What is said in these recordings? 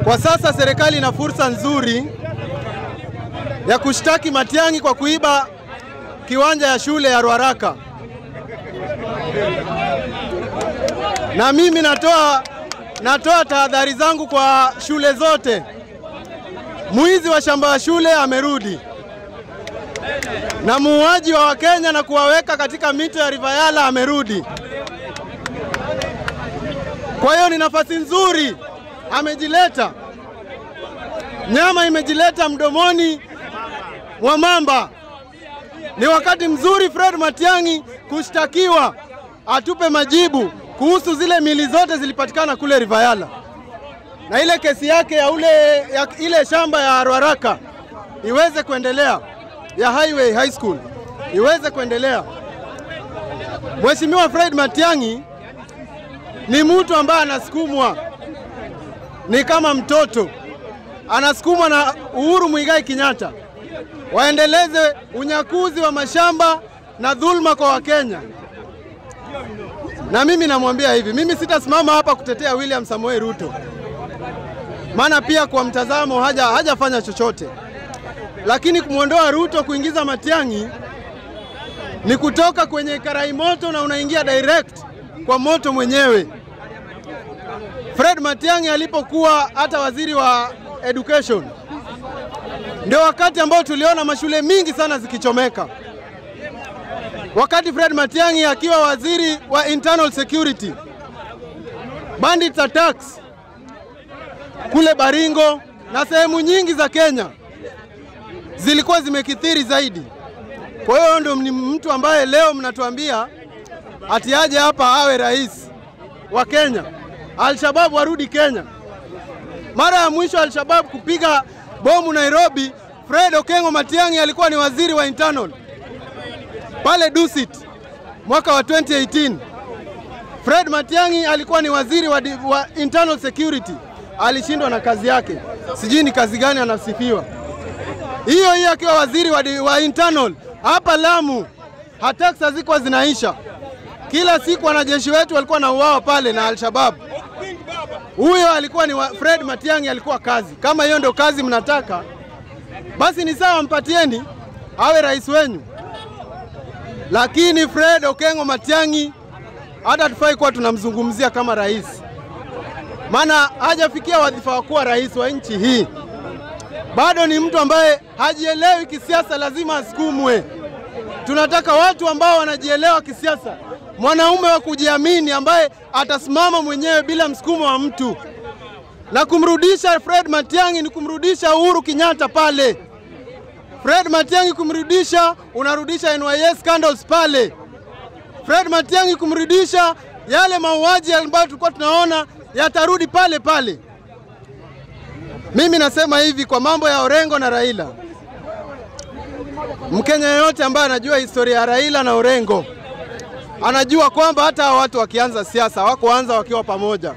Kwa sasa serikali ina fursa nzuri ya kushtaki Matiang'i kwa kuiba kiwanja ya shule ya Ruaraka. Na mimi natoa tahadhari zangu kwa shule zote. Mwizi wa shamba ya shule amerudi. Na muuaji wa Wakenya na kuwaweka katika mito ya River Yala amerudi. Kwa hiyo ni nafasi nzuri amejileta. Nyama imejileta mdomoni mwa mamba. Ni wakati mzuri Fred Matiang'i kushtakiwa, atupe majibu kuhusu zile mili zote zilipatikana kule River Yala. Na ile kesi yake ya ile shamba ya Ruaraka iweze kuendelea, ya Highway High School iweze kuendelea. Mheshimiwa Fred Matiang'i ni mtu ambaye anasukumwa, ni kama mtoto anasukumwa na Uhuru Muigai Kenyatta waendeleze unyakuzi wa mashamba na dhulma kwa Wakenya. Na mimi namwambia hivi, mimi sitasimama hapa kutetea William Samoei Ruto, maana pia kwa mtazamo hajafanya chochote. Lakini kumuondoa Ruto kuingiza Matiang'i ni kutoka kwenye karai moto na unaingia direct kwa moto mwenyewe. Fred Matiang'i alipokuwa hata waziri wa education, ndio wakati ambao tuliona mashule mingi sana zikichomeka. Wakati Fred Matiang'i akiwa waziri wa internal security, bandit attacks kule Baringo na sehemu nyingi za Kenya zilikuwa zimekithiri zaidi. Kwa hiyo ndio ni mtu ambaye leo mnatuambia ati aje hapa awe rais wa Kenya. Al-Shabaab warudi Kenya. Mara ya mwisho Al-Shabaab kupiga bomu Nairobi, Fred Okengo Matiang'i alikuwa ni waziri wa internal pale Dusit mwaka wa 2018. Fred Matiang'i alikuwa ni waziri wa internal security, alishindwa na kazi yake. Sijui ni kazi gani anasifiwa. Hiyo akiwa waziri wa internal hapa Lamu, attacks hazikuwa zinaisha. Kila siku wanajeshi wetu walikuwa na uwao pale na Al-Shabaab. Huyo alikuwa ni Fred Matiang'i, alikuwa kazi. Kama hiyo ndio kazi mnataka, basi ni sawa, mpatieni awe rais wenu. Lakini Fred Okengo Matiang'i hata tufai kuwa tunamzungumzia kama rais, maana hajafikia wadhifa wa kuwa rais wa nchi hii. Bado ni mtu ambaye hajielewi kisiasa, lazima asukumwe. Tunataka watu ambao wanajielewa kisiasa, mwanaume wa kujiamini ambaye atasimama mwenyewe bila msukumo wa mtu. Na kumrudisha Fred Matiang'i ni kumrudisha Uhuru Kenyatta pale. Fred Matiang'i kumrudisha, unarudisha NYS scandals pale. Fred Matiang'i kumrudisha, yale mauaji ambayo tulikuwa tunaona yatarudi pale pale. Mimi nasema hivi kwa mambo ya Orengo na Raila. Mkenya yote ambaye anajua historia ya Raila na Orengo anajua kwamba hata watu wakianza siasa hawakuanza wakiwa pamoja.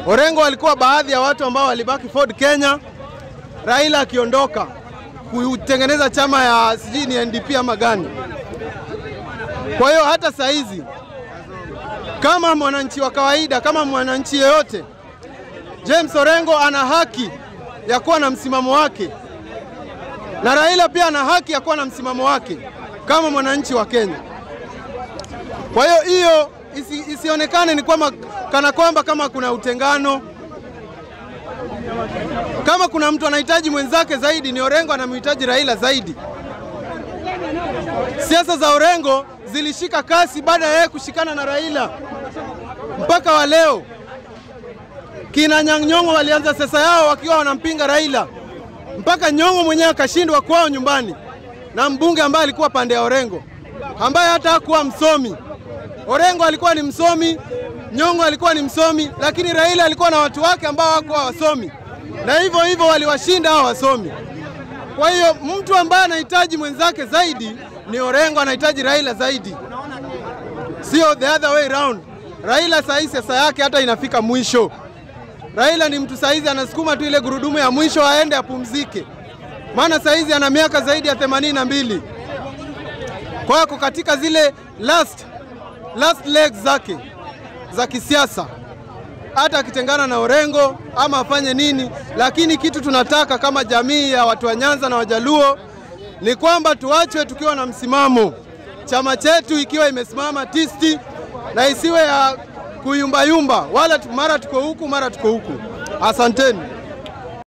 Orengo walikuwa baadhi ya watu ambao walibaki Ford Kenya, Raila akiondoka kutengeneza chama ya sijui ni NDP ama gani. Kwa hiyo hata saizi kama mwananchi wa kawaida, kama mwananchi yeyote, James Orengo ana haki ya kuwa na msimamo wake, na Raila pia ana haki ya kuwa na msimamo wake kama mwananchi wa Kenya. Kwa hiyo isionekane ni kana kwamba kama kuna utengano. Kama kuna mtu anahitaji mwenzake zaidi, ni Orengo anamhitaji Raila zaidi. Siasa za Orengo zilishika kasi baada ya yeye kushikana na Raila. Mpaka wa leo kina Nyang'nyong'o walianza siasa yao wakiwa wanampinga Raila, mpaka Nyong'o mwenyewe akashindwa kwao nyumbani na mbunge ambaye alikuwa pande ya Orengo, ambaye hata hakuwa msomi. Orengo alikuwa ni msomi, Nyong'o alikuwa ni msomi, lakini Raila alikuwa na watu wake ambao hawakuwa wasomi, na hivyo waliwashinda hao wasomi. Kwa hiyo mtu ambaye anahitaji mwenzake zaidi ni Orengo, anahitaji Raila zaidi, sio the other way round. Raila saizi siasa yake hata inafika mwisho. Raila ni mtu saizi anasukuma tu ile gurudumu ya mwisho aende apumzike, maana saizi ana miaka zaidi ya 82. Kwa hiyo katika zile last legs zake za kisiasa. hata akitengana na Orengo ama afanye nini, lakini kitu tunataka kama jamii ya watu wa Nyanza na Wajaluo ni kwamba tuachwe tukiwa na msimamo. Chama chetu ikiwa imesimama tisti na isiwe ya kuyumba yumba, wala mara tuko huku mara tuko huku. Asanteni.